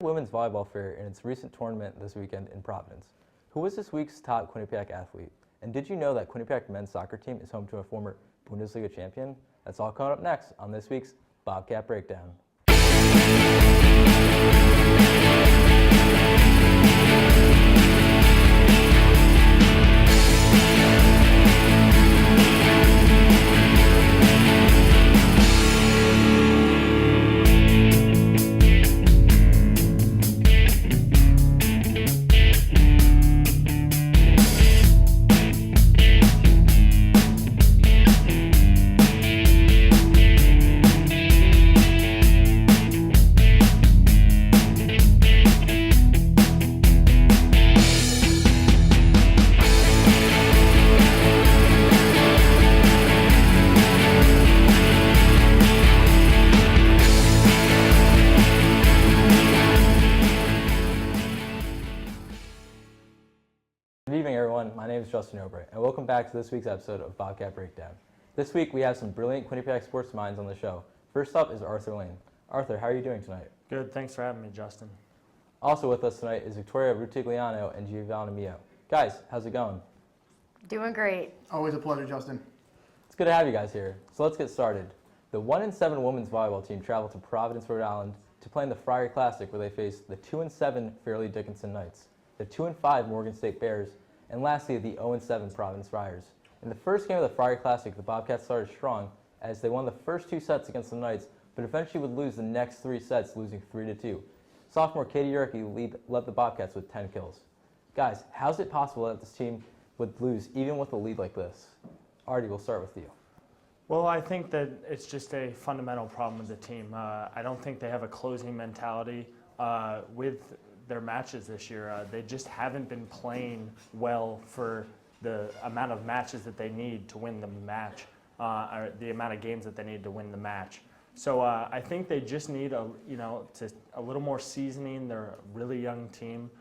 women's volleyball fair in its recent tournament this weekend in Providence. Who was this week's top Quinnipiac athlete? And did you know that Quinnipiac men's soccer team is home to a former Bundesliga champion? That's all coming up next on this week's Bobcat Breakdown. Good evening, everyone. My name is Nobre, and welcome back to this week's episode of Bobcat Breakdown. This week, we have some brilliant Quinnipiac sports minds on the show. First up is Arthur Lane. Arthur, how are you doing tonight? Good. Thanks for having me, Justin. Also with us tonight is Victoria Rutigliano and Giovanni. Guys, how's it going? Doing great. Always a pleasure, Justin. It's good to have you guys here. So let's get started. The 1-7 women's volleyball team traveled to Providence, Rhode Island to play in the Friar Classic, where they faced the 2-7 Fairleigh Dickinson Knights, the 2-5 Morgan State Bears, and lastly, the 0-7 Providence Friars. In the first game of the Friar Classic, the Bobcats started strong as they won the first 2 sets against the Knights, but eventually would lose the next 3 sets, losing 3-2. Sophomore Katie Yerke led the Bobcats with 10 kills. Guys, how's it possible that this team would lose even with a lead like this? Artie, we'll start with you. Well, I think that it's just a fundamental problem with the team. I don't think they have a closing mentality with their matches this year. They just haven't been playing well for the amount of matches that they need to win the match, or the amount of games that they need to win the match. So I think they just need a little more seasoning. They're a really young team,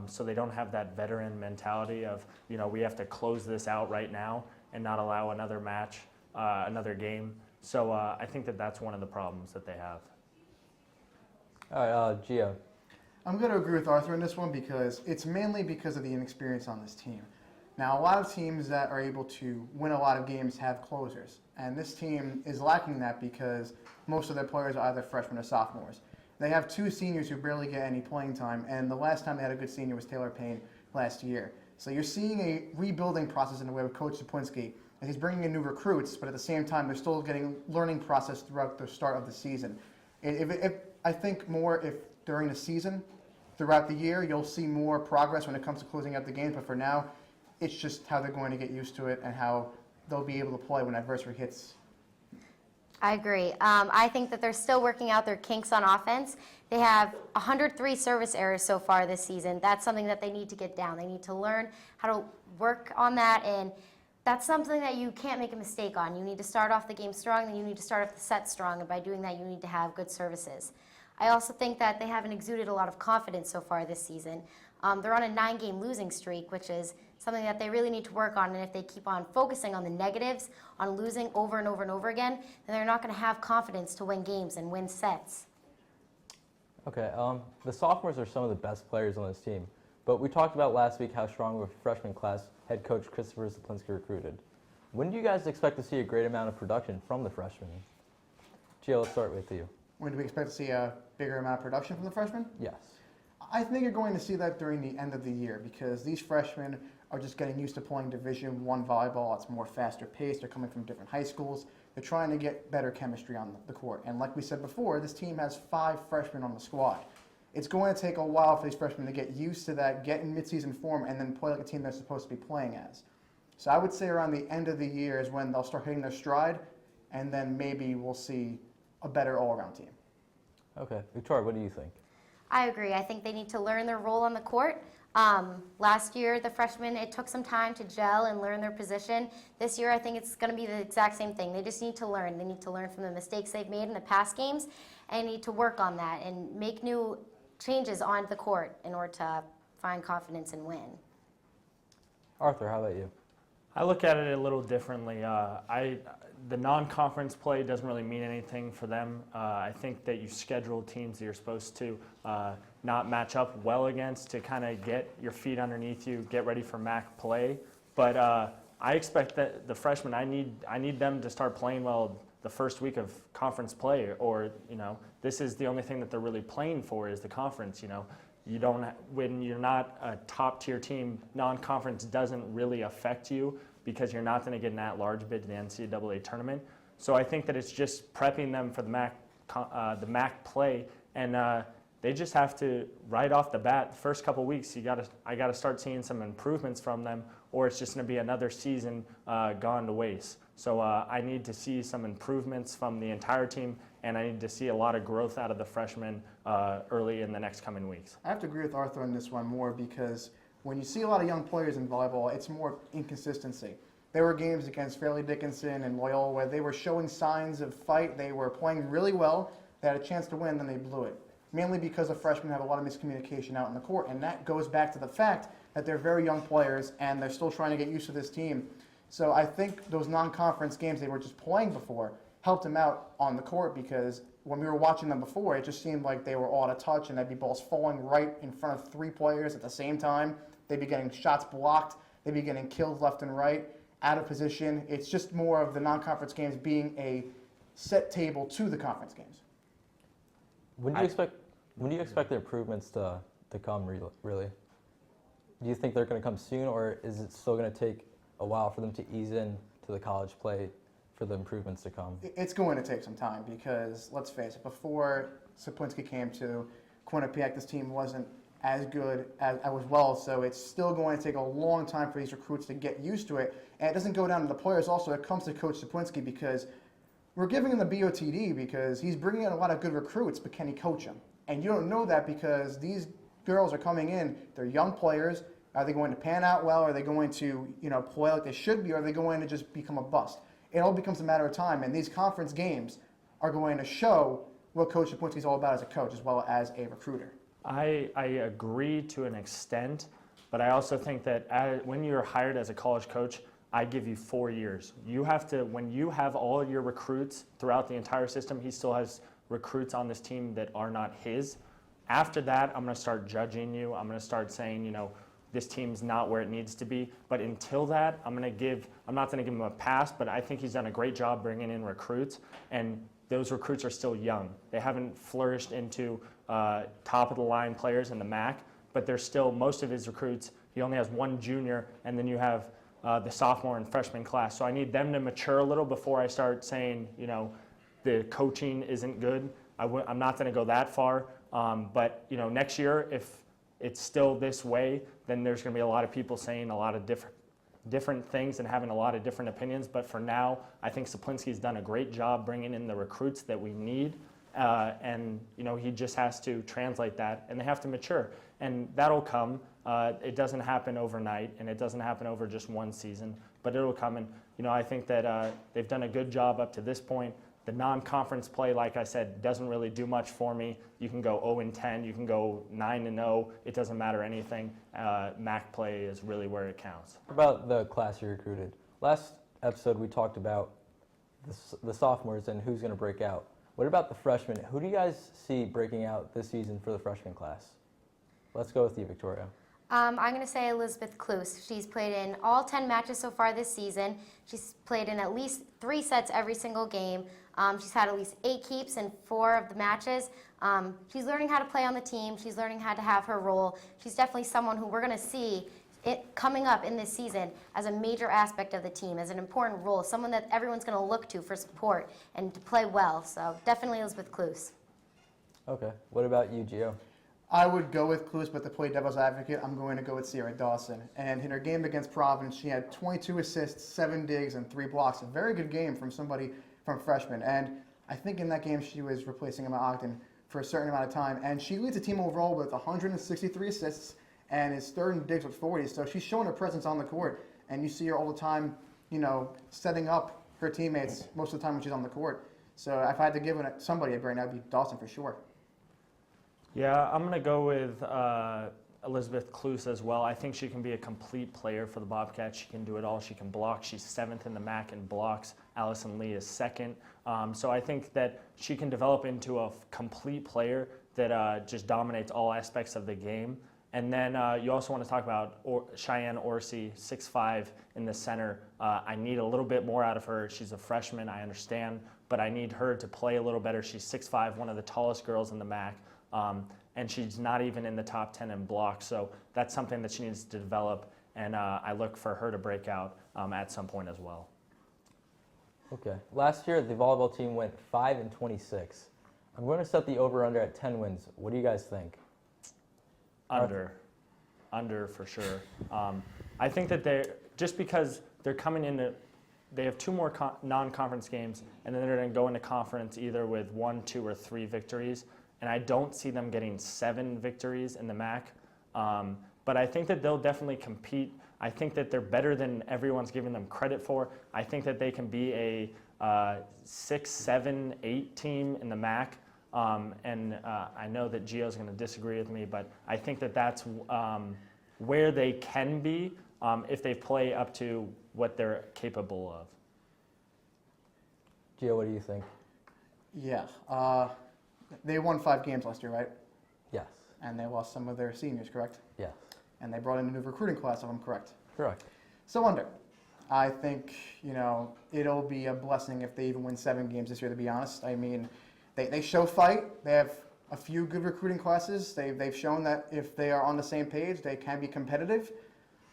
so they don't have that veteran mentality of we have to close this out right now and not allow another match, another game. So I think that that's one of the problems that they have. All right, Gio. I'm going to agree with Arthur in this one because it's mainly because of the inexperience on this team. Now, a lot of teams that are able to win a lot of games have closers, and this team is lacking that because most of their players are either freshmen or sophomores. They have 2 seniors who barely get any playing time, and the last time they had a good senior was Taylor Payne last year. So you're seeing a rebuilding process in a way with Coach Saplinski, and he's bringing in new recruits, but at the same time, they're still getting learning process throughout the start of the season. I think more if during the season, throughout the year, you'll see more progress when it comes to closing out the games, but for now, it's just how they're going to get used to it and how they'll be able to play when adversity hits. I agree. I think that they're still working out their kinks on offense. They have 103 service errors so far this season. That's something that they need to get down. They need to learn how to work on that, and that's something that you can't make a mistake on. You need to start off the game strong, and you need to start off the set strong, and by doing that, you need to have good services. I also think that they haven't exuded a lot of confidence so far this season. They're on a 9-game losing streak, which is something that they really need to work on, and if they keep on focusing on the negatives, on losing over and over and over again, then they're not going to have confidence to win games and win sets. Okay, the sophomores are some of the best players on this team, but we talked about last week how strong of a freshman class head coach Christopher Saplinski recruited. When do you guys expect to see a great amount of production from the freshmen? Gio, let's start with you. When do we expect to see a bigger amount of production from the freshmen? Yes. I think you're going to see that during the end of the year because these freshmen are just getting used to playing Division I volleyball. It's more faster paced. They're coming from different high schools. They're trying to get better chemistry on the court. And like we said before, this team has 5 freshmen on the squad. It's going to take a while for these freshmen to get used to that, get in midseason form, and then play like a team they're supposed to be playing as. So I would say around the end of the year is when they'll start hitting their stride, and then maybe we'll see a better all-around team. Okay. Victoria, what do you think? I agree. I think they need to learn their role on the court. Last year, the freshmen, it took some time to gel and learn their position. This year, I think it's going to be the exact same thing. They just need to learn. They need to learn from the mistakes they've made in the past games and need to work on that and make new changes on the court in order to find confidence and win. Arthur, how about you? I look at it a little differently. The non-conference play doesn't really mean anything for them. I think that you schedule teams that you're supposed to not match up well against to kind of get your feet underneath you, get ready for MAC play. But I expect that the freshmen, I need them to start playing well the first week of conference play, or this is the only thing that they're really playing for is the conference. You don't, when you're not a top tier team, non-conference doesn't really affect you because you're not going to get an at-large bid to the NCAA tournament. So I think that it's just prepping them for the MAC play, and they just have to, right off the bat, the first couple weeks, I got to start seeing some improvements from them, or it's just going to be another season gone to waste. So I need to see some improvements from the entire team, and I need to see a lot of growth out of the freshmen early in the next coming weeks. I have to agree with Arthur on this one more because when you see a lot of young players in volleyball, it's more inconsistency. There were games against Fairleigh Dickinson and Loyola where they were showing signs of fight. They were playing really well. They had a chance to win, then they blew it. Mainly because the freshmen have a lot of miscommunication out in the court, and that goes back to the fact that they're very young players and they're still trying to get used to this team. So I think those non-conference games they were just playing before helped them out on the court, because when we were watching them before, it just seemed like they were all out of touch and there'd be balls falling right in front of 3 players at the same time. They'd be getting shots blocked. They'd be getting killed left and right, out of position. It's just more of the non-conference games being a set table to the conference games. When do you expect the improvements to come, really? Do you think they're going to come soon, or is it still going to take a while for them to ease in to the college play for the improvements to come? It's going to take some time because, let's face it, before Saplinski came to Quinnipiac, this team wasn't as good as well, so it's still going to take a long time for these recruits to get used to it. And it doesn't go down to the players also, it comes to Coach Saplinski, because we're giving him the BOTD because he's bringing in a lot of good recruits, but can he coach them? And you don't know that because these girls are coming in, they're young players. Are they going to pan out well? Are they going to play like they should be? Or are they going to just become a bust? It all becomes a matter of time, and these conference games are going to show what Coach Saplinski is all about as a coach as well as a recruiter. I agree to an extent, but I also think that when you're hired as a college coach, I give you 4 years. You have to, when you have all your recruits throughout the entire system, he still has recruits on this team that are not his. After that, I'm going to start judging you. I'm going to start saying, this team's not where it needs to be. But until that, I'm not going to give him a pass, but I think he's done a great job bringing in recruits, and those recruits are still young. They haven't flourished into top-of-the-line players in the MAC, but they're still, most of his recruits, he only has 1 junior, and then you have the sophomore and freshman class. So I need them to mature a little before I start saying, the coaching isn't good. I'm not going to go that far. But next year, if it's still this way, then there's going to be a lot of people saying a lot of different things and having a lot of different opinions. But for now, I think Saplinski's done a great job bringing in the recruits that we need. And he just has to translate that, and they have to mature. And that'll come. It doesn't happen overnight, and it doesn't happen over just one season, but it'll come. And I think that they've done a good job up to this point. The non-conference play, like I said, doesn't really do much for me. You can go 0-10, you can go 9-0. It doesn't matter anything. MAC play is really where it counts. What about the class you recruited? Last episode, we talked about the sophomores and who's going to break out. What about the freshmen? Who do you guys see breaking out this season for the freshman class? Let's go with you, Victoria. I'm going to say Elizabeth Kloos. She's played in all 10 matches so far this season. She's played in at least 3 sets every single game. She's had at least 8 keeps in 4 of the matches. She's learning how to play on the team. She's learning how to have her role. She's definitely someone who we're going to see it coming up in this season as a major aspect of the team, as an important role, someone that everyone's going to look to for support and to play well. So definitely Elizabeth Kloos. Okay. What about you, Gio? I would go with Kloos, but to play devil's advocate, I'm going to go with Sierra Dawson. And in her game against Providence, she had 22 assists, 7 digs, and 3 blocks. A very good game from somebody from freshman. And I think in that game she was replacing Emma Ogden for a certain amount of time. And she leads the team overall with 163 assists and is third in digs with 40. So she's showing her presence on the court. And you see her all the time, setting up her teammates most of the time when she's on the court. So if I had to give somebody a brain, that would be Dawson for sure. Yeah, I'm going to go with Elizabeth Kluse as well. I think she can be a complete player for the Bobcats. She can do it all. She can block. She's 7th in the MAC in blocks. Allison Lee is 2nd. So I think that she can develop into a complete player that just dominates all aspects of the game. And then you also want to talk about Cheyenne Orsi, 6'5" in the center. I need a little bit more out of her. She's a freshman, I understand, but I need her to play a little better. She's 6'5", one of the tallest girls in the MAC. And she's not even in the top 10 in blocks. So that's something that she needs to develop, and I look for her to break out at some point as well. Okay. Last year, the volleyball team went 5-26. I'm going to set the over-under at 10 wins. What do you guys think? Under for sure. I think that just because they're coming into, they have 2 more non-conference games, and then they're going to go into conference either with 1, 2, or 3 victories. And I don't see them getting 7 victories in the MAC. But I think that they'll definitely compete. I think that they're better than everyone's giving them credit for. I think that they can be a 6, 7, 8 team in the MAC. I know that Gio's going to disagree with me, but I think that that's where they can be if they play up to what they're capable of. Gio, what do you think? Yeah. They won 5 games last year, right? Yes. And they lost some of their seniors, correct? Yes. And they brought in a new recruiting class, if I'm correct. Correct. So under. I think, it'll be a blessing if they even win 7 games this year, to be honest. I mean, they show fight. They have a few good recruiting classes. They've shown that if they are on the same page, they can be competitive.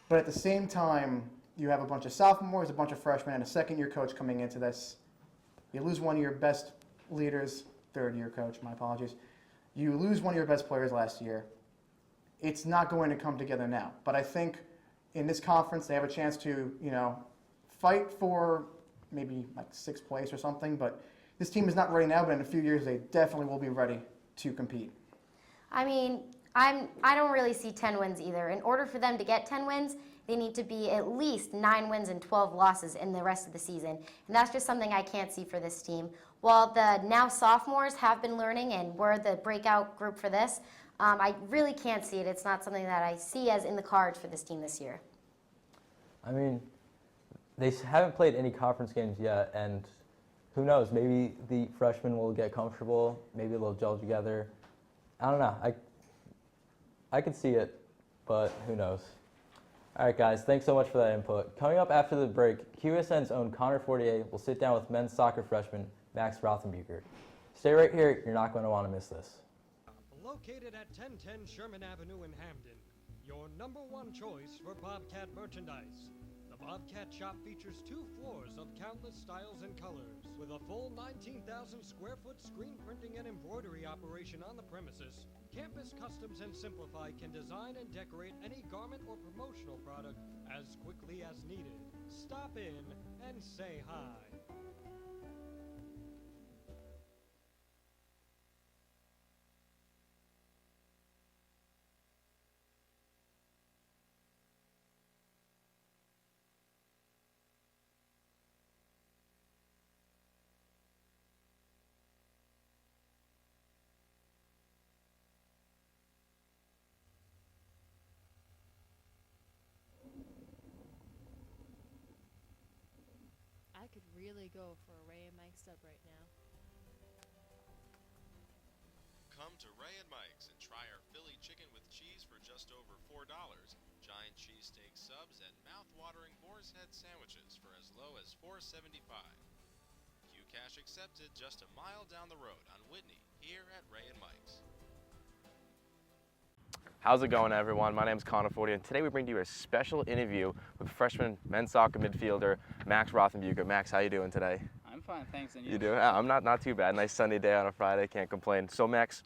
But at the same time, you have a bunch of sophomores, a bunch of freshmen, and a second-year coach coming into this. You lose one of your best leaders, third-year coach, my apologies. You lose one of your best players last year. It's not going to come together now. But I think in this conference, they have a chance to, fight for maybe like 6th place or something. But this team is not ready now, but in a few years, they definitely will be ready to compete. I mean, I don't really see 10 wins either. In order for them to get 10 wins, they need to be at least 9 wins and 12 losses in the rest of the season. And that's just something I can't see for this team. While the now sophomores have been learning and we're the breakout group for this, I really can't see it. It's not something that I see as in the cards for this team this year. I mean, they haven't played any conference games yet, and who knows? Maybe the freshmen will get comfortable. Maybe they'll gel together. I don't know. I could see it, but who knows? All right, guys, thanks so much for that input. Coming up after the break, QBSN's own Connor Fortier will sit down with men's soccer freshman Max Rothenbucher. Stay right here. You're not going to want to miss this. Located at 1010 Sherman Avenue in Hamden, your #1 choice for Bobcat merchandise. The Bobcat shop features 2 floors of countless styles and colors. With a full 19,000 square foot screen printing and embroidery operation on the premises, Campus Customs and Simplify can design and decorate any garment or promotional product as quickly as needed. Stop in and say hi. I could really go for a Ray and Mike sub right now. Come to Ray and Mike's and try our Philly chicken with cheese for just over $4, giant cheesesteak subs, and mouth-watering boar's head sandwiches for as low as $4.75. Q-Cash accepted just a mile down the road on Whitney, here at Ray and Mike's. How's it going, everyone? My name is Connor Fortier, and today we bring to you a special interview with freshman men's soccer midfielder Max Rothenbucher. Max, how you doing today? I'm fine, thanks. And you? You do? I'm not too bad. Nice sunny day on a Friday, can't complain. So, Max,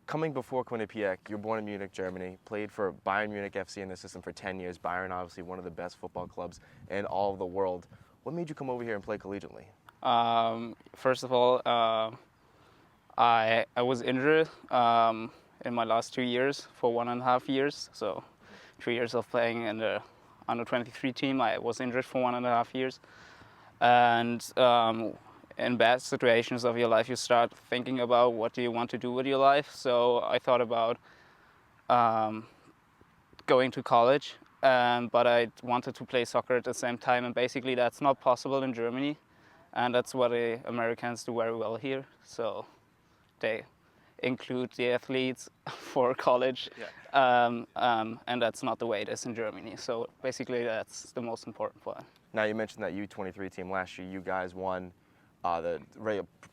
coming before Quinnipiac, you were born in Munich, Germany, played for Bayern Munich FC in the system for 10 years. Bayern, obviously, one of the best football clubs in all of the world. What made you come over here and play collegiately? First of all, I was injured in my last 2 years for 1.5 years. So 3 years of playing in the under-23 team, I was injured for 1.5 years. And in bad situations of your life, you start thinking about what do you want to do with your life. So I thought about going to college, but I wanted to play soccer at the same time, and basically that's not possible in Germany, and that's what the Americans do very well here. So they include the athletes for college, and that's not the way it is in Germany. So basically that's the most important part. Now you mentioned that U23 team last year. You guys won the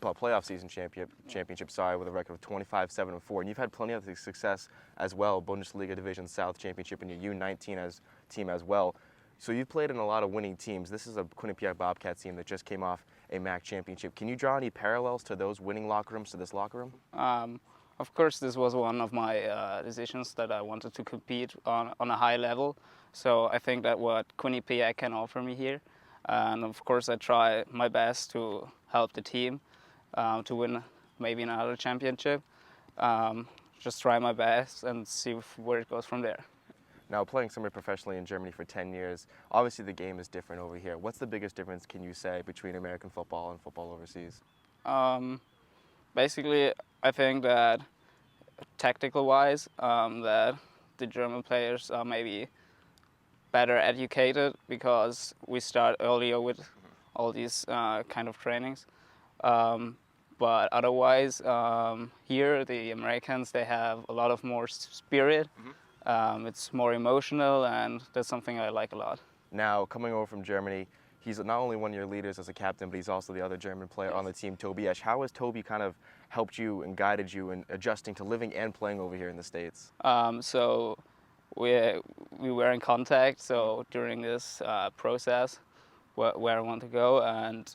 playoff season championship, with a record of 25-7-4, and you've had plenty of success as well. Bundesliga Division South championship and your U19 team as well. So you've played in a lot of winning teams. This is a Quinnipiac Bobcats team that just came off a MAC championship. Can you draw any parallels to those winning locker rooms to this locker room? Of course, this was one of my decisions that I wanted to compete on a high level. So I think that what Quinnipiac can offer me here. And of course, I try my best to help the team to win maybe another championship. Just try my best and see where it goes from there. Now, playing semi-professionally in Germany for 10 years, obviously the game is different over here. What's the biggest difference, can you say, between American football and football overseas? Basically, I think that tactical-wise, that the German players are maybe better educated because we start earlier with all these kind of trainings. But otherwise, here the Americans, they have a lot of more spirit. It's more emotional, and that's something I like a lot. Now, coming over from Germany, he's not only one of your leaders as a captain, but he's also the other German player on the team, Toby Esch. How has Toby kind of helped you and guided you in adjusting to living and playing over here in the States? So we were in contact, so during this process where I want to go, and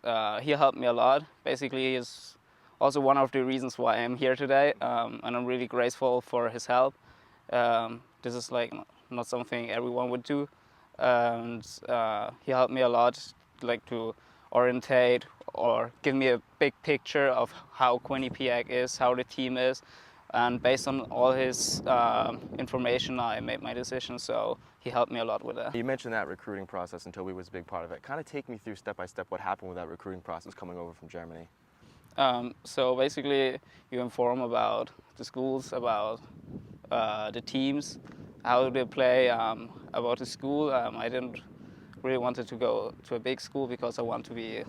he helped me a lot. Basically, he's also one of the reasons why I'm here today, and I'm really grateful for his help. This is like not something everyone would do, and he helped me a lot, like to orientate or give me a big picture of how Quinnipiac is, how the team is, and based on all his information, I made my decision. So he helped me a lot with that. You mentioned that recruiting process, and Toby was a big part of it. Kind of take me through step by step what happened with that recruiting process coming over from Germany. So basically, you inform about the schools, about the teams, how they play, about the school. I didn't really wanted to go to a big school because I want to be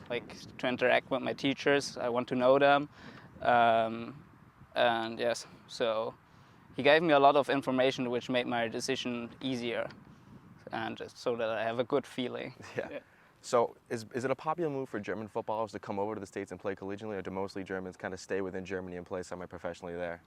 to interact with my teachers. I want to know them, and yes, so he gave me a lot of information which made my decision easier, and so that I have a good feeling. Yeah. So is it a popular move for German footballers to come over to the States and play collegiately, or do mostly Germans kind of stay within Germany and play semi-professionally there?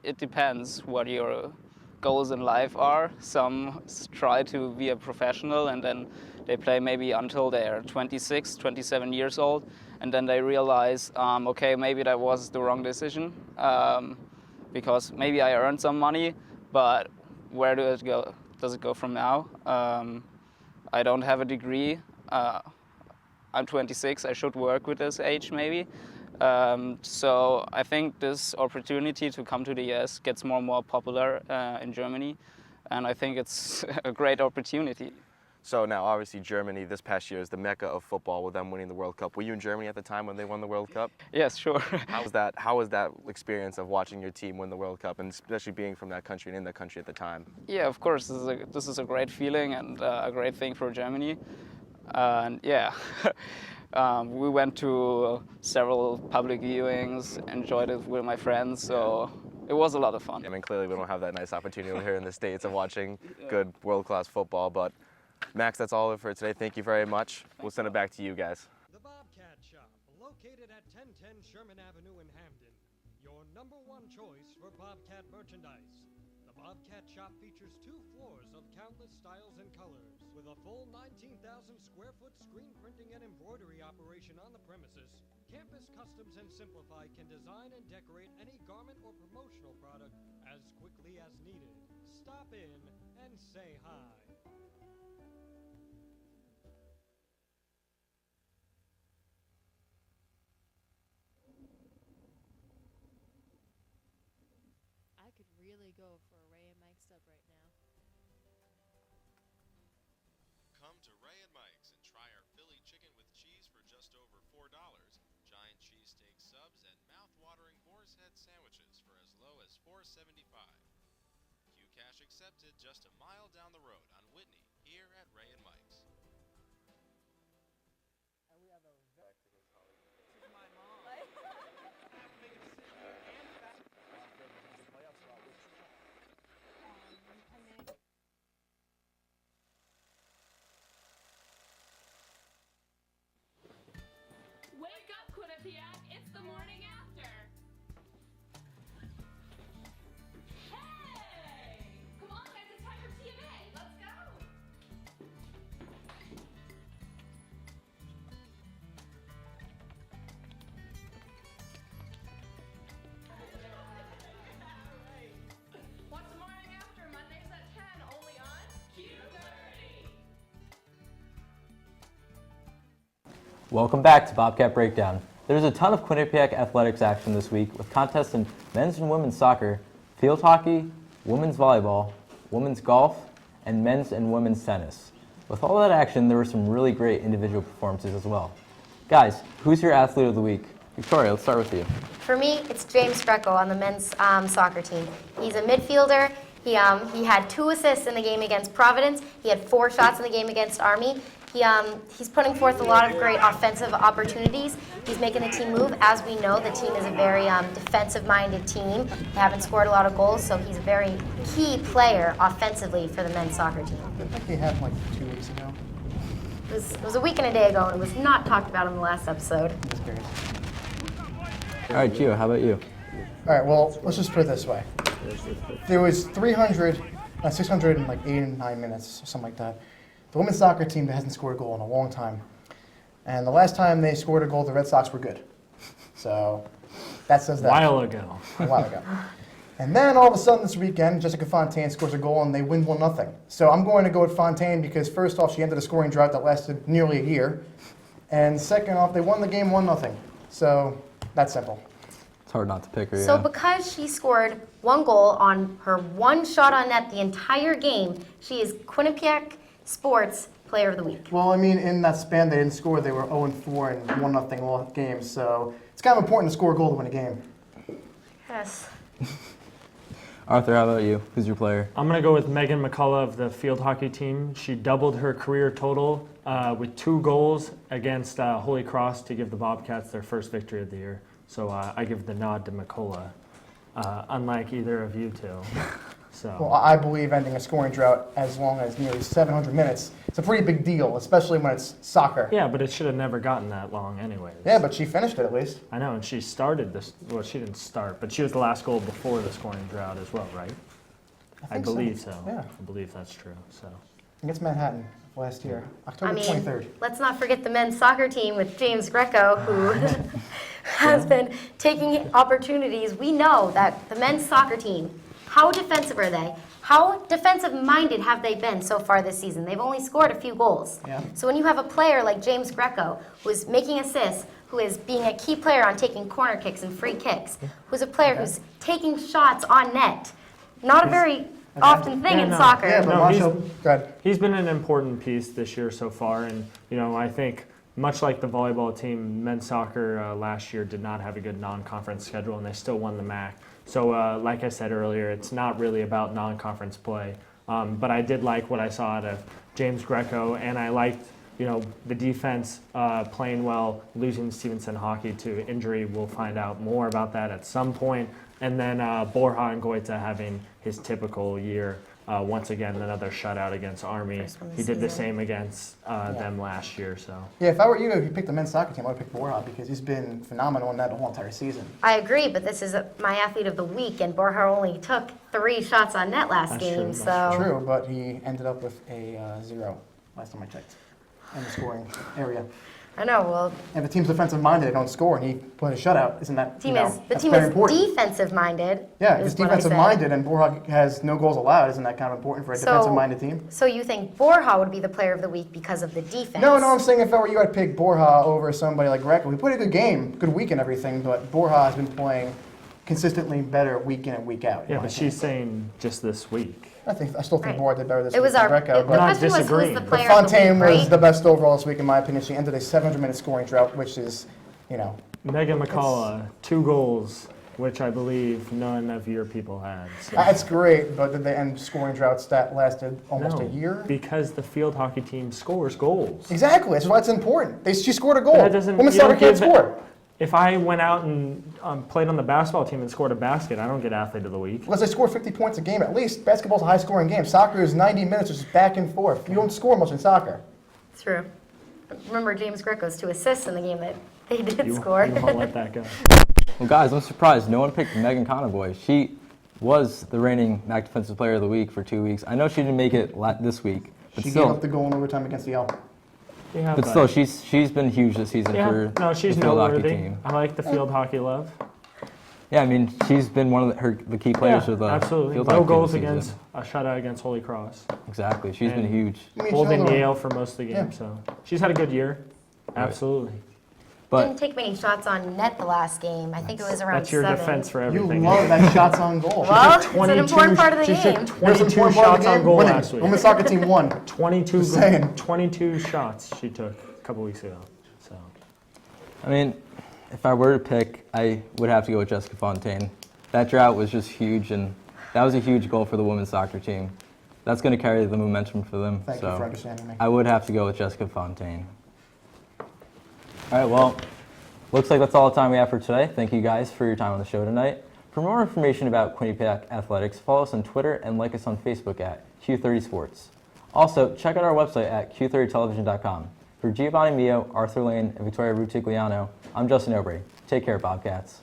It depends what your goals in life are. Some try to be a professional, and then they play maybe until they're 26, 27 years old, and then they realize, okay, maybe that was the wrong decision, because maybe I earned some money, but where does it go from now? I don't have a degree. I'm 26, I should work with this age maybe. So I think this opportunity to come to the US gets more and more popular in Germany, and I think it's a great opportunity. So now obviously Germany this past year is the mecca of football with them winning the World Cup. Were you in Germany at the time when they won the World Cup? Yes, sure. How was that experience of watching your team win the World Cup, and especially being from that country and in that country at the time? Yeah, of course, this is a great feeling and a great thing for Germany. And yeah, we went to several public viewings, enjoyed it with my friends, so it was a lot of fun. I mean, clearly we don't have that nice opportunity over here in the States of watching good world-class football, but Max, that's all for today. Thank you very much. We'll send it back to you guys. The Bobcat Shop, located at 1010 Sherman Avenue in Hamden, your #1 choice for Bobcat merchandise. The Bobcat Shop features 2 floors of countless styles and colors, with a full 19,000 square foot screen printing and embroidery operation on the premises. Campus Customs and Simplify can design and decorate any garment or promotional product as quickly as needed. Stop in and say hi. I could really go for a Ray and Mike sub right now. Come to Ray and Mike's and try our Philly chicken with cheese for just over $4, giant cheesesteak subs, and mouth-watering boar's head sandwiches for as low as $4.75. QCash accepted. accepted just a mile down the road on Whitney here at Ray and Mike's. Wake up, Quinnipiac! It's the morning after! Hey! Come on, guys, it's time for TMA! Let's go! What's the morning after? Mondays at 10, only on Q30! Welcome back to Bobcat Breakdown. There's a ton of Quinnipiac athletics action this week with contests in men's and women's soccer, field hockey, women's volleyball, women's golf, and men's and women's tennis. With all that action, there were some really great individual performances as well. Guys, who's your athlete of the week? Victoria, let's start with you. For me, it's James Greco on the men's soccer team. He's a midfielder. He had 2 assists in the game against Providence. He had 4 shots in the game against Army. He's putting forth a lot of great offensive opportunities. He's making the team move. As we know, the team is a very defensive-minded team. They haven't scored a lot of goals, so he's a very key player offensively for the men's soccer team. I think he had like 2 weeks ago. It was a week and a day ago, and it was not talked about in the last episode. That's curious. All right, Gio, how about you? All right, well, let's just put it this way. There was 689 minutes, or something like that. The women's soccer team that hasn't scored a goal in a long time. And the last time they scored a goal, the Red Sox were good. So that says that. A while ago. A while ago. And then all of a sudden this weekend, Jessica Fontaine scores a goal and they win 1-0. So I'm going to go with Fontaine because first off, she ended a scoring drought that lasted nearly a year. And second off, they won the game 1-0. So that's simple. It's hard not to pick her, So yeah. because she scored 1 goal on her 1 shot on net the entire game, she is Quinnipiac Sports Player of the Week. Well, I mean, in that span they didn't score. They were 0-4 in 1-0 games. So it's kind of important to score a goal to win a game. Yes. Arthur, how about you? Who's your player? I'm going to go with Megan McCullough of the field hockey team. She doubled her career total with 2 goals against Holy Cross to give the Bobcats their first victory of the year. So I give the nod to McCullough, unlike either of you two. So. Well, I believe ending a scoring drought as long as nearly 700 minutes, it's a pretty big deal, especially when it's soccer. Yeah, but it should have never gotten that long anyways. Yeah, but she finished it at least. I know, and she started this, well, she didn't start, but she was the last goal before the scoring drought as well, right? I think believe so. Yeah. I believe that's true, so. Against Manhattan last year, October I mean, 23rd. let's not forget the men's soccer team with James Greco, who has been taking opportunities. We know that the men's soccer team, how defensive are they? How defensive-minded have they been so far this season? They've only scored a few goals. Yeah. So when you have a player like James Greco, who is making assists, who is being a key player on taking corner kicks and free kicks, who's a player who's taking shots on net, not a very often thing in soccer. Yeah, but Marshall, go ahead. He's been an important piece this year so far, and I think much like the volleyball team, men's soccer last year did not have a good non-conference schedule, and they still won the MAC. So like I said earlier, it's not really about non-conference play, but I did like what I saw out of James Greco, and I liked the defense playing well, losing Stevenson Hockey to injury. We'll find out more about that at some point. And then Borja and Goita having his typical year. Once again, another shutout against Army. He did the same against them last year. So Yeah, if I were you, if you picked the men's soccer team, I would pick Borja because he's been phenomenal in that whole entire season. I agree, but this is my athlete of the week, and Borja only took 3 shots on net last game. True, but he ended up with a 0 last time I checked in the scoring area. I know. Well, if the team's defensive-minded, they don't score, and he put a shutout. Isn't that the team that's is very important. defensive-minded. Yeah, if it's defensive-minded and Borja has no goals allowed, isn't that kind of important for a defensive-minded team? So you think Borja would be the player of the week because of the defense? No, I'm saying if I were you, I'd pick Borja over somebody like Greco. He played a good game, good week and everything, but Borja has been playing consistently better week in and week out. yeah, but she's saying just this week. I still think Right. Borja did better this It week was than our. Greco. The But question was who's the disagreeing. player Fontaine of the week, was right? the best overall this week, in my opinion. She ended a 700-minute scoring drought, which is, Megan McCullough, 2 goals which I believe none of your people had. So. That's great, but did they end scoring droughts that lasted almost No, a year? Because the field hockey team scores goals. Exactly. That's why it's important. She scored a goal. That doesn't- Women's you soccer don't can't give score. If I went out and played on the basketball team and scored a basket, I don't get athlete of the week. Because they score 50 points a game at least. Basketball's a high-scoring game. Soccer is 90 minutes, just back and forth. You don't score much in soccer. True. Remember James Greco's 2 assists in the game that they did You score. won't let that go. Well, guys, I'm surprised no one picked Megan Conboy. She was the reigning MAC Defensive Player of the Week for 2 weeks. I know she didn't make it this week, but She still. gave up the goal in overtime against the Elk. Yeah, But still, she's been huge this season for no, she's the field hockey noteworthy. team. I like the field hockey love. Yeah, I mean, she's been one of the key players for the absolutely. field No hockey goals this season. against a shutout against Holy Cross. Exactly, she's been And huge. I mean, Holding she'll- Yale for most of the game, so she's had a good year. Right. Absolutely. But Didn't take many shots on net the last game. I think it was around That's your 7. defense for You everything. love that shots on goal. Well, it's an important part of the she game. took Here's the 22 important part of shots the on game, goal winning. last week. Women's soccer team won. 22, Just saying. 22 shots she took a couple weeks ago. So I mean, if I were to pick, I would have to go with Jessica Fontaine. That drought was just huge, and that was a huge goal for the women's soccer team. That's going to carry the momentum for them. Thank so you for understanding me. I would have to go with Jessica Fontaine. All right, well, looks like that's all the time we have for today. Thank you guys for your time on the show tonight. For more information about Quinnipiac Athletics, follow us on Twitter and like us on Facebook at Q30 Sports. Also, check out our website at q30television.com. For Giovanni Mio, Arthur Lane, and Victoria Rutigliano, I'm Justin Nobre. Take care, Bobcats.